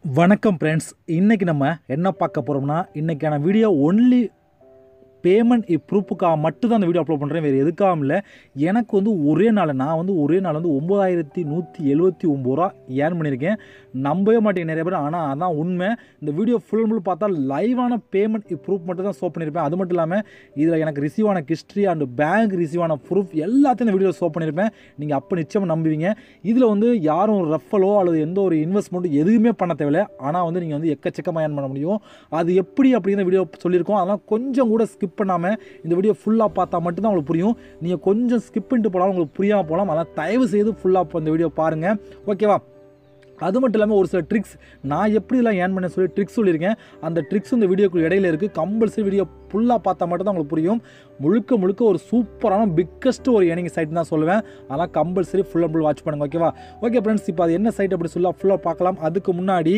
வணக்கம் ஃப்ரெண்ட்ஸ். இன்றைக்கி நம்ம என்ன பார்க்க போகிறோம்னா, இன்றைக்கான வீடியோ ஒன்லி பேமெண்ட் ப்ரூஃபுக்காக மட்டும் தான் அந்த வீடியோ அப்லோட் பண்ணுறேன். வேறு எதுக்காகவும் இல்லை. எனக்கு வந்து ஒரே நாள் 9179 ரூபா ஏர்ன் பண்ணியிருக்கேன். நம்பவே மாட்டேங்க நிறைய பேர். ஆனால் அதான் உண்மை. இந்த வீடியோ ஃபுல் பார்த்தா லைவான பேமெண்ட் ப்ரூஃப் மட்டும் தான் ஷோ பண்ணியிருப்பேன். அது மட்டும் இல்லாமல் இதில் எனக்கு ரிசீவ் ஆன ஹிஸ்ட்ரி அண்ட் பேங்க் ரிசீவ் ஆன ப்ரூஃப் எல்லாத்தையும் இந்த வீடியோ ஷோ பண்ணியிருப்பேன். நீங்கள் அப்போ நிச்சயமாக நம்புவீங்க. இதில் வந்து யாரும் ரெஃபலோ அல்லது எந்த ஒரு இன்வெஸ்ட்மெண்ட்டும் எதுவுமே பண்ண தேவையில்லை. ஆனால் வந்து நீங்கள் வந்து எக்கச்சக்கமாக ஏர்ன் பண்ண முடியும். அது எப்படி அப்படிங்கிற வீடியோ சொல்லியிருக்கோம். அதெல்லாம் கொஞ்சம் கூட ஸ்கிப் பண்ணாமல் இந்த வீடியோ ஃபுல்லாக பார்த்தா மட்டும்தான் உங்களுக்கு புரியும். நீங்கள் கொஞ்சம் ஸ்கிப் பண்ணிட்டு போனாலும் உங்களுக்கு புரியாமல் போகலாம். அதான் தயவு செய்து ஃபுல்லாக இந்த வீடியோ பாருங்கள். ஓகேவா? அது மட்டும் இல்லாமல் ஒரு சில ட்ரிக்ஸ் நான் எப்படிலாம் ஏர்ன் பண்ண சொல்லி ட்ரிக்ஸ் சொல்லியிருக்கேன். அந்த ட்ரிக்ஸ் இந்த வீடியோக்கு இடையில இருக்குது. கம்பல்சரி வீடியோ ஃபுல்லாக பார்த்தா மட்டும் தான் உங்களுக்கு புரியும். முழுக்க ஒரு சூப்பரான பிக்கஸ்ட் ஒரு ஏர்னிங் சைட் தான் சொல்லுவேன். அதெல்லாம் compulsory full and full watch பண்ணுங்கள். ஓகேவா? ஓகே ஃப்ரெண்ட்ஸ், இப்போ அது என்ன சைட் அப்படி ஃபுல்லாக பார்க்கலாம். அதுக்கு முன்னாடி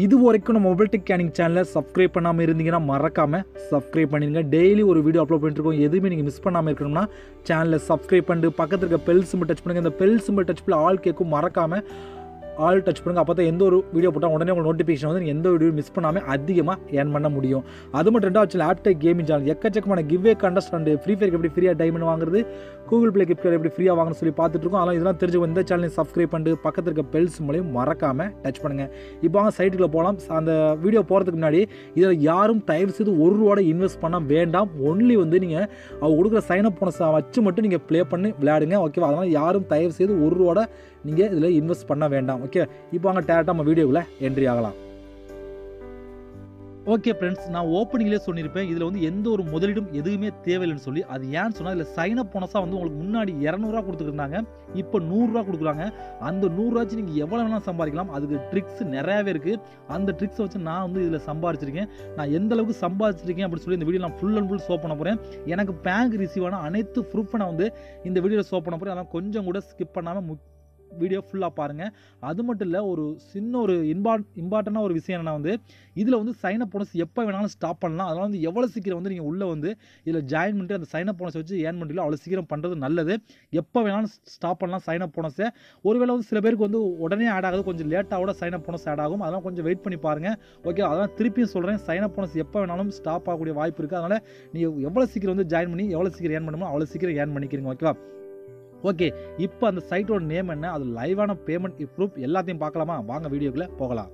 இது வரைக்கும் நம்ம மொபைல் டெக் ஏர்னிங் சேனலை சப்ஸ்கிரைப் பண்ணாமல் இருந்தீங்கன்னா மறக்காமல் சப்ஸ்கிரைப் பண்ணிடுங்க. டெய்லி ஒரு வீடியோ அப்லோட் பண்ணிட்டுருக்கோம். எதுவுமே நீங்கள் மிஸ் பண்ணாமல் இருக்கணும்னா சேனலை சப்ஸ்கிரைப் பண்ணிட்டு பக்கத்தில் இருக்க பெல் சிம்பிள் டச் பண்ணுங்கள். இந்த பெல் சிம்பிள் டச் பண்ணி ஆல் கேட்கும். மறக்காமல் ஆல் டச் பண்ணுங்கள். அப்போ தான் எந்த ஒரு வீடியோ போட்டால் உடனே உங்களுக்கு நோட்டிஃபிகேஷன் வந்து எந்த வீடியோ மிஸ் பண்ணாமல் அதிகமாக ஏர்ன் பண்ண முடியும். அது மட்டும் ரெண்டாவது லேப்டாப் கேமிங் சேனல் எக்கச்சக்கமான கிவ்வே கண்டஸ்ட் அண்ட் ஃப்ரீ ஃபயருக்கு எப்படி ஃப்ரீயாக டைமண்ட் வாங்குறது, கூகுள் ப்ளே கிஃப்ட் எப்படி ஃப்ரீயாக வாங்கணும்னு சொல்லி பார்த்துட்ருக்கோம். அதெல்லாம் இதெல்லாம் தெரிஞ்சு இந்த சேனலையும் சப்ஸ்கிரைப் பண்ணிட்டு பக்கத்தில் இருக்க பெல்ஸ் மூலையும் மறக்காமல் டச் பண்ணுங்கள். இப்போ வாங்க சைட்டுக்குள்ளே போகலாம். அந்த வீடியோ போகிறதுக்கு முன்னாடி இதில் யாரும் தயவு செய்து ₹1 இன்வெஸ்ட் பண்ண வேண்டாம். ஒன்லி வந்து நீங்கள் அவங்க கொடுக்குற சைனப் போனஸை வச்சு மட்டும் நீங்கள் ப்ளே பண்ணி விளையாடுங்க. ஓகேவா? அதனால் யாரும் தயவு செய்து ₹1 நீங்கள் இதில் இன்வெஸ்ட் பண்ண வேண்டாம். ஓகே, இப்போ வாங்க டேரெக்டாக நம்ம வீடியோவில் என்ட்ரி ஆகலாம். ஓகே ஃப்ரெண்ட்ஸ், நான் ஓப்பனிங்லேயே சொல்லியிருப்பேன் இதில் வந்து எந்த ஒரு முதலீடும் எதுவுமே தேவையில்லைன்னு சொல்லி. அது ஏன்னு சொன்னால் இதில் சைனப் போனஸாக வந்து உங்களுக்கு முன்னாடி ₹200 கொடுத்துருந்தாங்க. இப்போ ₹100 கொடுக்குறாங்க. அந்த ₹100 நீங்கள் எவ்வளோ வேணாலும் சம்பாதிக்கலாம். அதுக்கு ட்ரிக்ஸ் நிறையாவே இருக்குது. அந்த ட்ரிக்ஸை வச்சு நான் வந்து இதில் சம்பாதிச்சிருக்கேன். நான் எந்த அளவுக்கு சம்பாதிச்சிருக்கேன் அப்படின்னு சொல்லி இந்த வீடியோ நான் ஃபுல் அண்ட் ஃபுல் ஷோ பண்ண போகிறேன். எனக்கு பேங்க் ரிசீவ் ஆன அனைத்து ப்ரூஃபை நான் வந்து இந்த வீடியோவில் ஷோ பண்ண போகிறேன். அதனால் கொஞ்சம் கூட ஸ்கிப் பண்ணாமல் வீடியோ ஃபுல்லாக பாருங்கள். அது மட்டும் இல்லை, ஒரு சின்ன ஒரு இம்பார்ட்டண்டான ஒரு விஷயம் என்னென்னா வந்து இதில் வந்து சைனப் போனஸ் எப்போ வேணாலும் ஸ்டாப் பண்ணலாம். அதனால் வந்து எவ்வளோ சீக்கிரம் வந்து நீங்கள் உள்ளே வந்து இதில் ஜாயின் பண்ணிட்டு அந்த சைனப் போனஸ் வச்சு ஏர்ன் பண்ணிட்டு அவ்வளோ சீக்கிரம் பண்ணுறது நல்லது. எப்போ வேணாலும் ஸ்டாப் பண்ணலாம் சைனப் போனஸை. ஒருவேளை வந்து சில பேருக்கு வந்து உடனே ஆட் ஆகுது, கொஞ்சம் லேட்டாக கூட சைனப் போனஸ் ஆட் ஆகும். அதெல்லாம் கொஞ்சம் வெயிட் பண்ணி பாருங்கள். ஓகே, அதெல்லாம் திருப்பியும் சொல்கிறேன், சைனப் போனஸ் எப்போ வேணாலும் ஸ்டாப் ஆகக்கூடிய வாய்ப்பு இருக்குது. அதனால் நீங்கள் எவ்வளோ சீக்கிரம் வந்து ஜாயின் பண்ணி எவ்வளோ சீக்கிரம் ஏர்ன் பண்ணணுமோ அவ்வளோ சீக்கிரம் ஏர்ன் பண்ணிக்கிறீங்க. ஓகேவா? ஓகே, இப்போ அந்த சைட்டோட நேம் என்ன, அது லைவான பேமெண்ட் ப்ரூஃப் எல்லாத்தையும் பார்க்கலாமா? வாங்க வீடியோக்குள்ளே போகலாம்.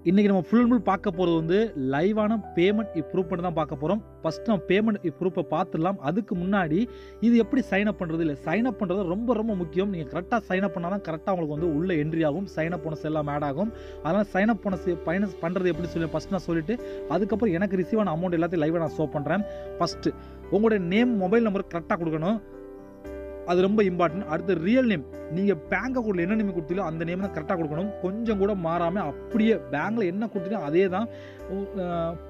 இன்றைக்கி நம்ம ஃபுல் பார்க்க போகிறது வந்து லைவான பேமெண்ட் ப்ரூஃப் பண்ணி தான் பார்க்க போகிறோம். ஃபஸ்ட் நம்ம பேமெண்ட் ப்ரூஃபை பார்த்துடலாம். அதுக்கு முன்னாடி இது எப்படி சைன்அப் பண்ணுறது, இல்லை சைன்அப் பண்ணுறது ரொம்ப முக்கியம். நீங்கள் கரெக்டாக சைன்அப் பண்ணால் தான் கரெக்டாக உங்களுக்கு வந்து உள்ளே என்ட்ரி ஆகும், சைன்அப் போனஸ் எல்லாம் ஆட் ஆகும். அதனால் சைன்அப் போனஸ் ஃபைனஸ் பண்ணுறது எப்படி சொல்லி ஃபஸ்ட் நான் சொல்லிவிட்டு அதுக்கப்புறம் எனக்கு ரிசீவ் ஆன அமௌண்ட் எல்லாத்தையும் லைவாக நான் ஷோ பண்ணுறேன். ஃபஸ்ட்டு உங்களுடைய நேம், மொபைல் நம்பர் கரெக்டாக கொடுக்கணும். அது ரொம்ப இம்பார்ட்டன்ட். அடுத்து ரியல் நேம், நீங்கள் பேங்க் அக்கௌண்ட்டில் என்ன நேம் கொடுத்தீங்களோ அந்த நேம் தான் கரெக்டாக கொடுக்கணும். கொஞ்சம் கூட மாறாமல் அப்படியே பேங்கில் என்ன கொடுத்தீங்களோ அதே தான்.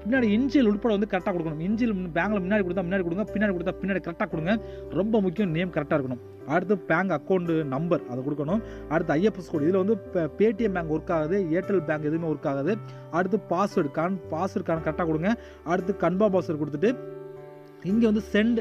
பின்னாடி இன்ஜில் உட்பட வந்து கரெக்டாக கொடுக்கணும். இன்ஜில் பேங்கில் முன்னாடி கொடுத்தா முன்னாடி கொடுங்க, பின்னாடி கொடுத்தா பின்னாடி கரெக்டாக கொடுங்க. ரொம்ப முக்கியம், நேம் கரெக்டாக இருக்கணும். அடுத்து பேங்க் அக்கௌண்ட் நம்பர் அதை கொடுக்கணும். அடுத்து ஐஎஃப்எஸ் கோடு, இதில் வந்து பேடிஎம் பேங்க் ஒர்க் ஆகுது, ஏர்டெல் பேங்க் எதுவுமே ஒர்க் ஆகுது. அடுத்து பாஸ்வேர்டு கரெக்டாக கொடுங்க. அடுத்து கன்ஃபார்ம் பாஸ்வேர்டு கொடுத்துட்டு இங்கே வந்து சென்ட்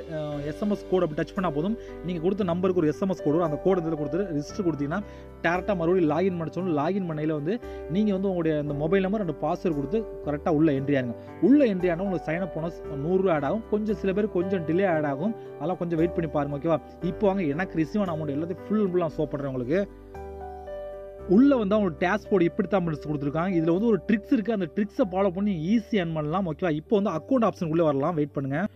எஸ்எம்எஸ் கோடு அப்படி டச் பண்ணால் போதும். நீங்கள் கொடுத்த நம்பருக்கு ஒரு எஸ்எம்எஸ் கோடு வரும். அந்த கோடு இதில் கொடுத்துட்டு ரிஜிஸ்டர் கொடுத்தீங்கன்னா டேரெக்டாக மறுபடியும் லாகின் பண்ண சொல்லணும். லாகின் பண்ணையில் வந்து நீங்கள் வந்து உங்களுடைய அந்த மொபைல் நம்பர் அண்ட் பாஸ்வேர்டு கொடுத்து கரெக்டாக உள்ளே என்ட்ரி ஆகுங்க. உள்ளே என்ட்ரி ஆனால் உங்களுக்கு சைனப் போனஸ் ₹100 ஆட் ஆகும். கொஞ்சம் சில பேர் கொஞ்சம் டிலே ஆட் ஆகும். அதெல்லாம் கொஞ்சம் வெயிட் பண்ணி பாருங்கள். ஓகேவா? இப்போ வாங்க எனக்கு ரிசீவ் ஆன அமௌண்ட் எல்லாத்தையும் ஃபுல் நான் ஷோ பண்ணுறேன் உங்களுக்கு. உள்ளே வந்து அவங்க டேஷ் போர்டு இப்படி தான் கொடுத்துருக்காங்க. இதில் வந்து ஒரு ட்ரிக்ஸ் இருக்குது. அந்த ட்ரிக்ஸை ஃபாலோ பண்ணி ஈஸி ஏர்ன் பண்ணலாம். ஓகேவா? இப்போ வந்து அக்கௌண்ட் ஆப்ஷன் உள்ளே வரலாம். வெயிட் பண்ணுங்கள்.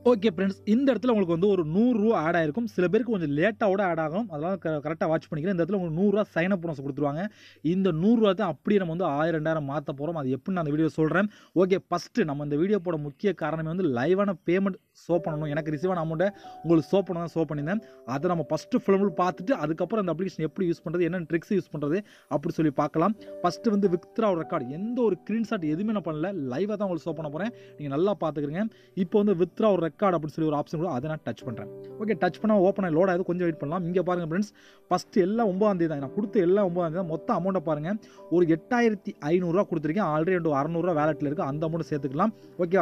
ஓகே ஃப்ரெண்ட்ஸ், இந்த இடத்துல உங்களுக்கு வந்து ஒரு ₹100 ஆட் ஆகிருக்கும். சில பேருக்கு கொஞ்சம் லேட்டாக ஆட் ஆகும். அதெல்லாம் கரெக்டாக வாட்ச் பண்ணிக்கிறேன். இந்த இடத்துல உங்களுக்கு ₹100 சைனப் போனஸ் கொடுத்துருவாங்க. இந்த ₹100 தான் அப்படியே நம்ம வந்து 1000 2000 மாற்ற போகிறோம். அது எப்படின்னு நான் அந்த வீடியோ சொல்கிறேன். ஓகே, ஃபஸ்ட்டு நம்ம இந்த வீடியோ போட முக்கிய காரணமே வந்து லைவான பேமெண்ட் ஷோ பண்ணணும். எனக்கு ரிசீவ் ஆன அமௌண்ட்டை உங்களுக்கு ஷோ பண்ண தான் ஷோ பண்ணியிருந்தேன். அதை நம்ம ஃபஸ்ட்டு ஃபுல் பார்த்துட்டு அதுக்கப்புறம் அந்த அப்ளிகேஷன் எப்படி யூஸ் பண்ணுறது, என்னென்ன ட்ரிக்ஸ் யூஸ் பண்ணுறது அப்படி சொல்லி பார்க்கலாம். ஃபஸ்ட்டு வந்து வித்ட்ரா ரெக்கார்டு, எந்த ஒரு ஸ்க்ரீன்ஷாட் எதுவுமே நான் பண்ணல, லைவாக தான் உங்களுக்கு ஷோ பண்ண போகிறேன். நீங்கள் நல்லா பார்த்துக்கிறீங்க. இப்போ வந்து வித்ட்ரா ரெக்கார்டு அப்படின்னு சொல்லி ஒரு ஆப்ஷன் கூட அதை நான் டச் பண்ணுறேன். ஓகே, டச் பண்ணால் ஓப்பன் ஆகி லோட் ஆகுது. கொஞ்சம் வெயிட் பண்ணலாம். இங்கே பாருங்கள் ஃப்ரெண்ட்ஸ், ஃபஸ்ட்டு எல்லாம் 9ஆம் தேதி தான் நான் கொடுத்த எல்லாம் 9ஆம் தேதி தான். மொத்த அமௌண்ட்டை பாருங்கள், ஒரு ₹8500 கொடுத்துருக்கேன். ஆல்ரெடி ₹600 வேலெட்டில் இருக்குது. அந்த அமௌண்ட்டை சேர்த்துக்கலாம். ஓகே,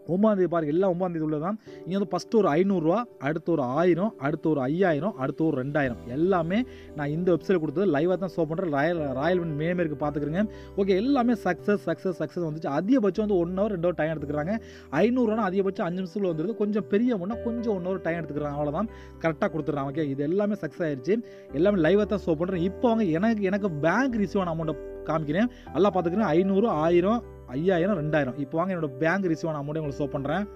9ஆம் தேதி பாருங்கள், எல்லாம் 9ஆம் தேதி உள்ளதான். இங்கே வந்து ஃபஸ்ட்டு ஒரு 500 ரூபா, அடுத்து ஒரு 1000, அடுத்து ஒரு 5000, அடுத்து ஒரு 2000 எல்லாமே நான் இந்த வெப்சைட் கொடுத்தது லைவாக தான் ஷோ பண்ணுறேன். ராயல் வின் மே இருக்கு பார்த்துக்கிறேங்க. ஓகே, எல்லாமே சக்ஸஸ் வந்துச்சு. அதிகபட்சம் வந்து 1 ஹவர் 2 ஹவர் டைம் எடுத்துக்கிறாங்க. 500 ரூபா அதிகபட்சம் 5 நிமிஷத்தில் வந்துடுது. கொஞ்சம் பெரிய முன்னா கொஞ்சம் 1 ஹவர் டைம் எடுத்துக்கிறாங்க, அவ்வளோதான். கரெக்டாக கொடுத்துட்றாங்க. ஓகே, இது எல்லாமே சக்ஸஸ் ஆயிடுச்சு. எல்லாமே லைவாக தான் ஷோ பண்ணுறேன். இப்போ அவங்க எனக்கு பேங்க் ரிசீவ் ஆன அமௌண்ட்டை காமிக்கிறேன். எல்லாம் பார்த்துக்கிறேன். 500, 1000, 5000, 2000. இப்போ வாங்க என்னோட பேங்க் ரிசீவ் ஆன அமௌண்ட்டை உங்களுக்கு ஷோ பண்ணுறேன்.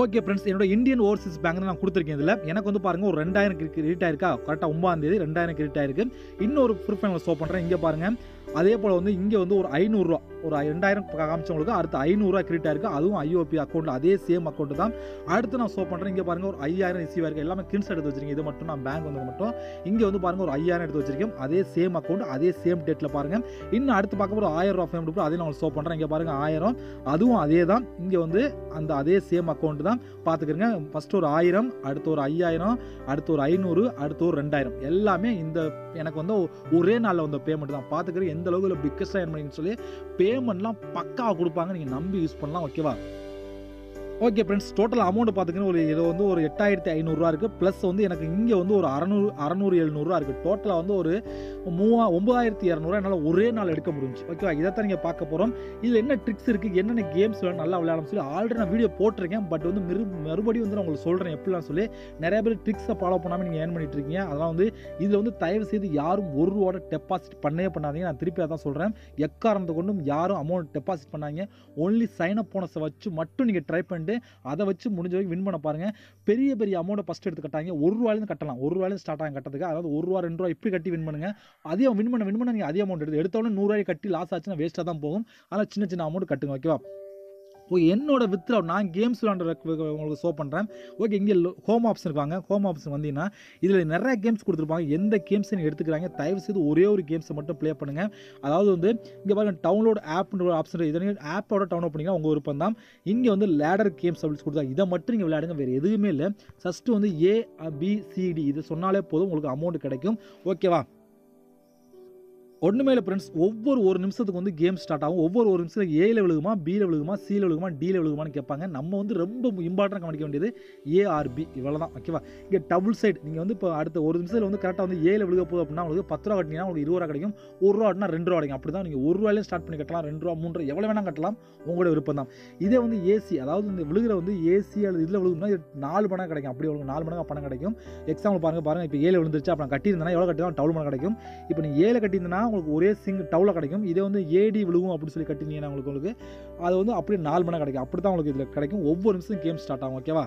ஓகே ஃப்ரெண்ட்ஸ், என்னோட இந்தியன் ஓவர்சீஸ் பேங்க் நான் கொடுத்துருக்கேன். இதில் எனக்கு வந்து பாருங்கள் ஒரு 2000 கிரெடிட் ஆயிருக்கா, கரெக்டாக 9ஆம் தேதி 2000 கிரெடிட் ஆயிருக்கு. இன்னொரு ப்ரூஃப் உங்களுக்கு ஷோ பண்ணுறேன். இங்கே பாருங்கள், அதே போல் வந்து இங்கே வந்து ஒரு 500 ரூபா, ஒரு 2000 காமிச்சவங்களுக்கு அடுத்து 500 ரூபா கிரெடிட் ஆயிருக்கு. அதுவும் ஐஓபி அக்கௌண்ட், அதே சேம் அக்கௌண்ட் தான். அடுத்து நான் ஷோ பண்ணுறேன். இங்கே பாருங்கள் ஒரு 5000 ரிசீவ் ஆயிருக்கு. எல்லாமே கின்ஸ் எடுத்து வச்சிருக்கேன். இது மட்டும் நான் பேங்க் வந்தது மட்டும். இங்கே வந்து பாருங்கள் ஒரு 5000 எடுத்து வச்சிருக்கேன். அதே சேம் அக்கௌண்ட், அதே சேம் டேட்டில் பாருங்கள். இன்னும் அடுத்து பார்க்க ஒரு 1000 ரூபா பேமெண்ட், அதே நான் ஷோ பண்ணுறேன். இங்கே பாருங்கள் 1000, அதுவும் அதே தான். இங்கே வந்து அந்த அதே சேம் அக்கௌண்ட் தான் பார்த்துக்கிறேங்க. ஃபஸ்ட்டு ஒரு 1000, அடுத்து ஒரு 5000, அடுத்து ஒரு 500, அடுத்து ஒரு 2000 எல்லாமே இந்த எனக்கு வந்து ஒரே நாளில் வந்த பேமெண்ட் தான். பார்த்துக்கிறேன் எந்த அளவுக்கு பிக்கஸ்டாக ஏர்ன் பண்ணிங்கன்னு சொல்லி பேமெண்ட்லாம் பக்காவாக கொடுப்பாங்க. நீங்கள் நம்பி யூஸ் பண்ணலாம். ஓகேவா? ஓகே ஃப்ரெண்ட்ஸ், டோட்டல் அமௌண்ட் பார்த்துக்கின்னு ஒரு இது வந்து ஒரு 8500 ரூபா இருக்குது. ப்ளஸ் வந்து எனக்கு இங்கே வந்து ஒரு 600-700 ரூபா இருக்குது. டோட்டலாக வந்து ஒரு 9200 என்னால் ஒரே நாள் எடுக்க முடிஞ்சு. ஓகேவா? இதைத்தான் நீங்கள் பார்க்க போகிறோம். இதில் என்ன ட்ரிக்ஸ் இருக்குது, என்னென்ன கேம்ஸ் நல்லா விளையாடணும் சொல்லி ஆல்ரெடி நான் வீடியோ போட்டிருக்கேன். பட் வந்து மறுபடியும் வந்து நான் உங்களுக்கு சொல்கிறேன் எப்படிலாம் சொல்லி. நிறைய பேர் ட்ரிக்ஸை ஃபாலோ பண்ணாமல் நீங்கள் ஏர்ன் பண்ணிட்டு இருக்கீங்க. அதெல்லாம் வந்து இதில் வந்து தயவு செய்து யாரும் 1 ரூபாவோட டெபாசிட் பண்ணாதீங்க. நான் திருப்பி அதான் சொல்கிறேன். எக்காரணத்தை கொண்டும் யாரும் அமௌண்ட் டெபாசிட் பண்ணாங்க. ஒன்லி சைன் அப் போனஸை வச்சு மட்டும் நீங்கள் ட்ரை பண்ணிட்டு அதை வச்சு முடிஞ்ச வரைக்கும் வின் பண்ண பாருங்க. பெரிய பெரிய அமௌண்ட் ஃபர்ஸ்ட் எடுத்து கட்டாங்க. 1 ரூபாயிலிருந்து கட்டலாம். 1 ரூபாயிலிருந்து ஸ்டார்ட் ஆகும் கட்டதுக்கு. அதாவது 1 ரூபா 2 ரூபா இப்படி கட்டி வின் பண்ணுங்க. அதே வின் பண்ண நீங்கள் அதே அமௌண்ட் எடுத்தோடனே 100 ரூபாய் கட்டி லாஸ் ஆச்சுன்னா வேஸ்ட்டாக தான் போகும். அதனால் சின்ன அமௌண்ட் கட்டுங்க. ஓகேவா? ஓகே, என்னோட வித்ரா நான் கேம்ஸ் விளாண்ட உங்களுக்கு ஷோ பண்ணுறேன். ஓகே, இங்கே ஹோம் ஆப்ஷன் இருக்காங்க. ஹோம் ஆப்ஷன் வந்தீங்கன்னா இதில் நிறைய கேம்ஸ் கொடுத்துருப்பாங்க. எந்த கேம்ஸ் நீங்கள் எடுத்துக்கிறாங்க தயவு செய்து ஒரே ஒரு கேம்ஸை மட்டும் ப்ளே பண்ணுங்கள். அதாவது வந்து இங்கே பாருங்கள் டவுன்லோட் ஆப்ன்ற ஒரு ஆப்ஷன். இதை ஆப்போட டவுன்லோட் பண்ணிங்கன்னா உங்கள் விருப்பம் தான். இங்கே வந்து லேடர் கேம்ஸ் அப்படின்னு கொடுத்தா இதை மட்டும் நீங்கள் விளையாடுங்க. வேறு எதுவுமே இல்லை. ஃபஸ்ட்டு வந்து ABCD இது சொன்னாலே போதும், உங்களுக்கு அமௌண்ட் கிடைக்கும். ஓகேவா? ஒன்றுமே இல்லை ஃப்ரெண்ட்ஸ், ஒவ்வொரு 1 நிமிஷத்துக்கு வந்து கேம் ஸ்டார்ட் ஆகும். ஒவ்வொரு 1 நிமிஷத்தில் Aல விழுகுமா, Bல விழுகுமா, Cல விழுகுமா, Dல விழுகுமான்னு கேட்பாங்க. நம்ம வந்து ரொம்ப இம்பார்ட்டன்ட் கவனிக்க வேண்டியது ARB இவ்வளோ தான். ஓகேவா? இங்கே டபுள் சைடு நீங்கள் வந்து இப்போ அடுத்த 1 நிமிஷத்தில் வந்து கரெக்டாக வந்து Aல விழுக போகுது அப்படின்னா உங்களுக்கு 10 ரூபா கட்டினீங்கன்னா உங்களுக்கு 20 ரூபா கிடைக்கும். 1 ரூபா கட்டினா 2 ரூபா கிடைக்கும். அப்படி தான் நீங்கள் 1 ரூபாயிலே ஸ்டார்ட் பண்ணி கட்டலாம். 2 ரூபா 3 ரூபா எவ்வளோ வேணால் கட்டலாம். உங்களோட விருப்பம் தான். இதே வந்து AC, அதாவது இந்த விழுகிற வந்து AC அல்லது இதில் விழுகும்னா 4 மடங்கு கிடைக்கும். அப்படி உங்களுக்கு 4 மடங்கு பணம் கிடைக்கும். எக்ஸாம்பிள் பாருங்கள் இப்போ Aல விழுந்துருச்சு அப்புறம் கட்டியிருந்தேன்னா எவ்வளோ கட்டினா டபுள் மடங்கு கிடைக்கும். இப்போ நீங்கள் Aல கட்டியிருந்தனா உங்களுக்கு ஒரே டவுல கிடைக்கும். இதே வந்து AD விழுவும் அப்படின்னு சொல்லி கட்டினீங்கன்னா உங்களுக்கு அது வந்து அப்படியே 4 மணி கிடைக்கும். அப்படி தான் உங்களுக்கு இதில் கிடைக்கும். ஒவ்வொரு நிமிஷம் கேம் ஸ்டார்ட் ஆகும். ஓகேவா?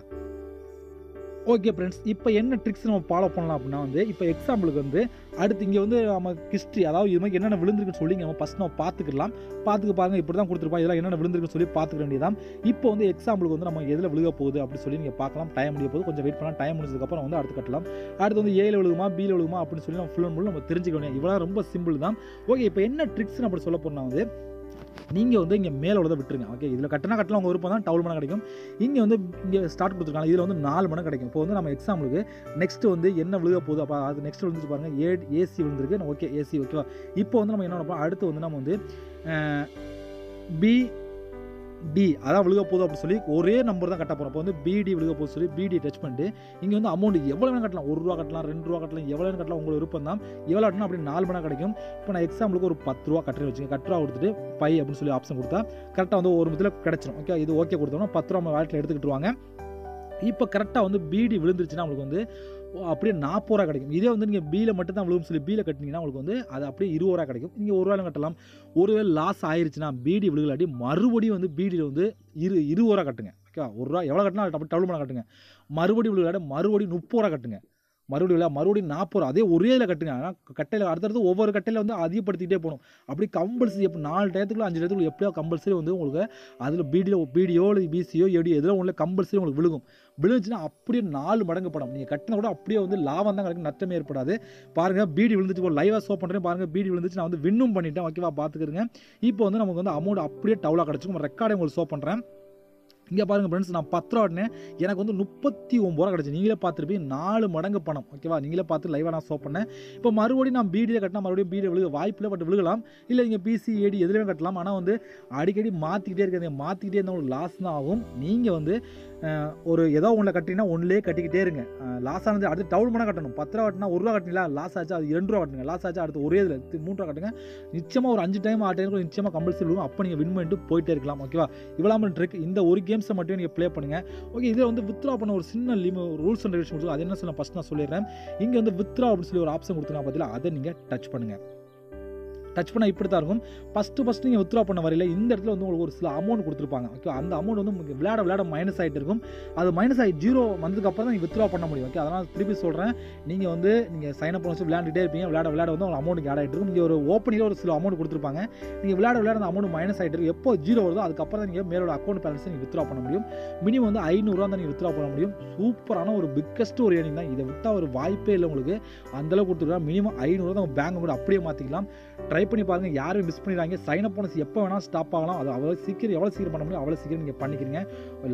ஓகே ஃப்ரெண்ட்ஸ், இப்போ என்ன ட்ரிக்ஸ் நம்ம ஃபாலோ பண்ணலாம் அப்படின்னா வந்து இப்போ எக்ஸாம்பிளுக்கு வந்து அடுத்து இங்கே வந்து நம்ம ஹிஸ்ட்ரி, அதாவது இது மாதிரி என்னென்ன விழுந்திருக்குன்னு சொல்லி நம்ம ஃபஸ்ட் நம்ம பார்த்துக்கலாம். பாருங்கள் இப்படி தான் கொடுத்துருப்பா, இதெல்லாம் என்னென்ன விழுந்திருக்குன்னு சொல்லி பார்த்துக்க வேண்டியதான். இப்போ வந்து எக்ஸாம்பிளுக்கு வந்து நம்ம எதில் விழுக போகுது அப்படின்னு சொல்லி நீங்கள் பார்க்கலாம். டைம் முடிய போது கொஞ்சம் வெயிட் பண்ணலாம். டைம் முடிஞ்சதுக்கப்புறம் வந்து அடுத்து கட்டலாம். அடுத்து வந்து Aல விழுகுமா, Bல விழுகுமா அப்படின்னு சொல்லி நம்ம ஃபுல் அண்ட் ஃபுல் நம்ம தெரிஞ்சுக்க வேண்டியது. இவ்வளோ ரொம்ப சிம்பிள் தான். ஓகே, இப்போ என்ன ட்ரிக்ஸ்னு அப்படி சொல்ல போனால் வந்து நீங்கள் வந்து இங்கே மேலே உள்ளதை விட்டுருங்க. ஓகே, இதில் கட்டலாம் உங்கள் விருப்பம் தான். டவுல் மணி கிடைக்கும். இங்கே வந்து இங்கே ஸ்டார்ட் கொடுத்துருக்காங்க. இதில் வந்து 4 மணி கிடைக்கும். இப்போ வந்து நம்ம எக்ஸாம்பிளுக்கு நெக்ஸ்ட் வந்து என்ன விழுக போகுது அப்போ அது நெக்ஸ்ட் விழுந்துச்சு பாருங்கள். AC விழுந்திருக்கு. ஓகே, AC ஓகேவா? இப்போ வந்து நம்ம என்ன பண்ணலாம், அடுத்து வந்து நம்ம வந்து BD அதான் விழுக போகுது அப்படின்னு சொல்லி ஒரே நம்பர் தான் கட்ட போகிறோம். இப்போ வந்து BD விழுக போகுது சொல்லி BD டச் பண்ணிட்டு இங்கே வந்து அமௌண்ட் எவ்வளோ வேணும் கட்டலாம். 1 ரூபா கட்டலாம், 2 ரூபா கட்டலாம், எவ்வளோ வேணும் கட்டலாம். உங்களுக்கு விருப்பம் தான். எவ்வளோ கட்டணும் அப்படி 4 மணி கிடைக்கும். இப்போ நான் எக்ஸாம்பிளுக்கு ஒரு 10 ரூபா கட்டுறேன் வச்சுங்க. 10 ரூபா கொடுத்துட்டு பை அப்படின்னு சொல்லி ஆப்ஷன் கொடுத்தா கரெக்டாக வந்து ஒரு மத்தியில் கிடச்சிடும். ஓகே, இது ஓகே கொடுத்தோம்னா 10 ரூபா நம்ம வேலட்டில் எடுத்துக்கிட்டு வாங்க. இப்போ கரெக்டாக வந்து BD விழுந்துருச்சுன்னா உங்களுக்கு வந்து அப்படியே 40 ரூபா கிடைக்கும். இதே வந்து நீங்கள் Bல மட்டும் தான் விழுவும் சொல்லி Bல கட்டினீங்கன்னா உங்களுக்கு வந்து அது அப்படியே 20 ரூபா கிடைக்கும். நீங்கள் 1 ரூபாயிலும் கட்டலாம். ஒருவேளை லாஸ் ஆயிருச்சுன்னா BD விழுகலாட்டி மறுபடியும் வந்து BDயில் வந்து 20 ரூபா கட்டுங்க. ஓகேவா? 1 ரூபா எவ்வளோ கட்டினா அப்படி டபுள் மணி கட்டுங்க. மறுபடியும் விழுகலாட்டி மறுபடியும் 30 ரூபா கட்டுங்க. மறுபடியும் 40 ரூபா அதே ஒரே இதில் கட்டுங்க. ஆனால் கட்டையில் அடுத்தடுத்து ஒவ்வொரு கட்டையில் வந்து அதிகப்படுத்திக்கிட்டே போகணும். அப்படி கம்பல்சரி எப்போ 4 டயத்துக்குள்ள 5 டயத்துக்குள்ள எப்படியோ கம்பல்சரி வந்து உங்களுக்கு அதில் BDயோ இல்லை BCயோ எடியோ எதில் உங்களுக்கு கம்பல்சரி உங்களுக்கு விழுகும். விழுந்துச்சுன்னா அப்படியே 4 மடங்கு படம் நீங்கள் கட்டினா கூட அப்படியே வந்து லாபம் தான் கிடைக்கும். நஷ்டமே ஏற்படாது. பாருங்கள், BD விழுந்துச்சு. ஒரு லைவாக ஷோ பண்ணுறேன் பாருங்கள். BD விழுந்துச்சு. நான் வந்து வின்னும் பண்ணிட்டேன். ஓகேவா? பார்த்துக்கிறேங்க. இப்போ வந்து நமக்கு வந்து அமௌண்ட் அப்படியே டவுலாக கிடச்சிக்கும். ரெக்கார்டை உங்களுக்கு ஷோ பண்ணுறேன். இங்கே பாருங்கள் ஃப்ரெண்ட்ஸ், நான் 10 ரூபா ஆட்டினேன், எனக்கு வந்து 39 ரூபா கிடச்சி. நீங்களே பார்த்துருப்பீங்க, 4 மடங்கு பணம். ஓகேவா, நீங்களே பார்த்து லைவாக நான் ஷோ பண்ணேன். இப்போ மறுபடியும் நான் பிடியில் கட்டினா மறுபடியும் பிடியில் விழுக வாய்ப்பில்லை, பட் விழுகலாம். இல்லை நீங்கள் பிசி ஏடி எதுலையும் கட்டலாம். ஆனால் வந்து அடிக்கடி மாற்றிக்கிட்டே இருக்காது, மாற்றிக்கிட்டே இருந்தால் உங்களுக்கு லாஸ் தான் ஆகும். நீங்கள் வந்து ஒரு ஏதோ ஒன்றில் கட்டிங்கன்னா ஒன்றிலே கட்டிக்கிட்டே இருங்க. லாஸ் ஆனது அடுத்து டவுன் பண்ணால் கட்டணும். 10 ரூபா கட்டினா 1 ரூபா கட்டினீங்களா, லாஸ் ஆச்சு, அது 2 ரூபா கட்டுங்க. லாஸ் ஆச்சு, அடுத்து ஒரே இதில் 3 ரூபா கட்டுங்க. நிச்சயமாக ஒரு 5 டைம் 6 டைம் நிச்சயமாக கம்பல்சரி விழுவும். அப்போ நீங்கள் வின் பண்ணிட்டு போயிட்டே இருக்கலாம். ஓகேவா, இவ்வளோ ட்ரிக். இந்த ஒரு கேம்ஸை மட்டும் நீங்கள் ப்ளே பண்ணுங்கள். ஓகே, இதில் வந்து வித்ரா பண்ண ஒரு சின்ன ரூல்ஸ் அண்ட் ரெகுலேஷன் கொடுத்து, அது என்ன சொல்ல ஃபஸ்ட் நான் சொல்லிடுறேன். இங்கே வந்து வித்ரா அப்படின்னு சொல்லி ஒரு ஆப்ஷன் கொடுத்துருக்காங்க பார்த்தீங்களா, அதை நீங்கள் டச் பண்ணுங்கள். டச் பண்ணால் இப்படி தான் இருக்கும். ஃபஸ்ட்டு நீங்கள் வித்ரா பண்ண வரையில் இந்த இடத்துல வந்து உங்களுக்கு ஒரு சில அமௌண்ட் கொடுத்துருப்பாங்க. ஓகே, அந்த அமௌண்ட் வந்து உங்களுக்கு விளையாட மைனஸ் ஆகிட்டு இருக்கும். அது மைனஸ் ஆகி 0 வந்ததுக்கப்புறம் தான் நீங்கள் வித்ரா பண்ண முடியும். ஓகே, அதனால் திருப்பி சொல்கிறேன், நீங்கள் சைன் அப் பண்ணி விளையாண்டுட்டே இருப்பீங்க. விளையாட வந்து உங்களுக்கு அமௌண்ட் ஆட் ஆகிட்டு இருக்கும். இங்கே ஒரு ஓப்பனிங்கில் ஒரு சில அமௌண்ட் கொடுத்துருப்பாங்க. நீங்கள் விளையாட அந்த அமௌண்ட் மைனஸ் ஆகிட்டு இருக்கும். எப்போ 0 வருதோ அதுக்கப்புறம் தான் நீங்கள் மேலோட அக்கௌண்ட் பேலன்ஸை நீங்கள் வித்ரா பண்ண முடியும். மினிமம் வந்து 500 தான் நீங்கள் வித்ரா பண்ண முடியும். சூப்பரான ஒரு பிக்கஸ்ட் ஒரு ஏர்னிங் தான். இதை விட்டால் ஒரு வாய்ப்பே இல்லை உங்களுக்கு. அந்தளவுக்கு கொடுத்துருக்காங்க. மினிமம் 500 தான் பேங்க் கூட அப்படியே மாற்றிக்கலாம். ட்ரை பண்ணி பாருங்கள், யாரும் மிஸ் பண்ணிடுறாங்க. சைன் அப் போனஸ் எப்போ வேணால் ஸ்டாப் ஆகலாம். அது எவ்வளோ சீக்கிரம் பண்ண முடியும் அவ்வளோ சீக்கிரம் நீங்கள் பண்ணிக்கிறீங்க.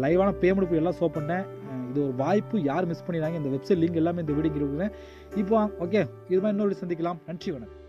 லைவான பேமெண்ட் போய் எல்லாம் ஷோ பண்ணிட்டேன். இது ஒரு வாய்ப்பு, யார் மிஸ் பண்ணிடுறாங்க. இந்த வெப்சைட் லிங்க் எல்லாமே இந்த வீடியோக்கு கொடுக்குறேன். இப்போ ஓகே, இது மாதிரி இன்னொரு சந்திக்கலாம். நன்றி, வணக்கம்.